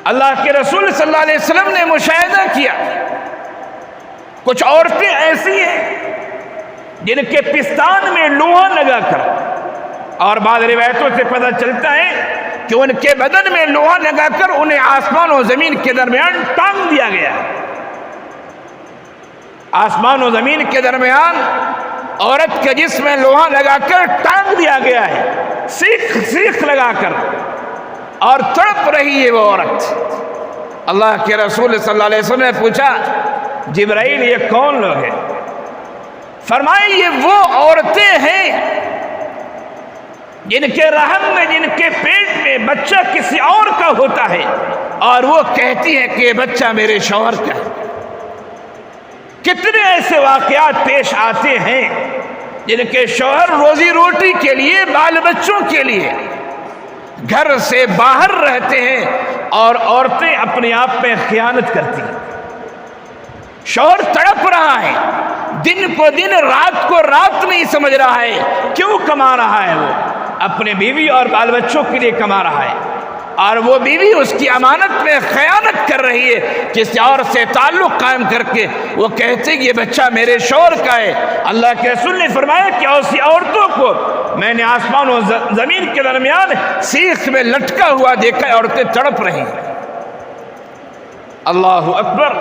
اللہ کے رسول صلی اللہ علیہ وسلم نے مشاہدہ کیا، کچھ عورتیں ایسی ہیں جن کے پستان میں لوہا لگا کر، اور بعض روایتوں سے پتہ چلتا ہے کہ ان کے بدن میں لوہا لگا کر انہیں آسمان و زمین کے درمیان ٹانگ دیا گیا ہے۔ آسمان و زمین کے درمیان عورت کے جسم میں لوہا لگا کر ٹانگ دیا گیا ہے، سیخ لگا کر، اور تڑپ رہی ہے وہ عورت۔ اللہ کے رسول صلی اللہ علیہ وسلم نے پوچھا، جبرائیل یہ کون لوگ ہیں؟ فرمائے یہ وہ عورتیں ہیں جن کے رحم میں، جن کے پیٹ میں بچہ کسی اور کا ہوتا ہے، اور وہ کہتی ہے کہ یہ بچہ میرے شوہر کا ہے۔ کتنے ایسے واقعات پیش آتے ہیں جن کے شوہر روزی روٹی کے لیے، بال بچوں کے لیے گھر سے باہر رہتے ہیں، اور عورتیں اپنے آپ میں خیانت کرتی ہیں۔ شوہر تڑپ رہا ہے، دن کو دن، رات کو رات نہیں سمجھ رہا ہے کیوں کما رہا ہے، وہ اپنے بیوی اور بال بچوں کے لیے کما رہا ہے، اور وہ بیوی اس کی امانت میں خیانت کر رہی ہے، کسی اور سے تعلق قائم کر کے وہ کہتے کہ یہ بچہ میرے شوہر کا ہے۔ اللہ کے رسول نے فرمایا کہ ایسی عورتوں کو میں نے آسمان و زمین کے درمیان سیخ میں لٹکا ہوا دیکھا ہے، عورتیں تڑپ رہی ہیں۔ اللہ اکبر۔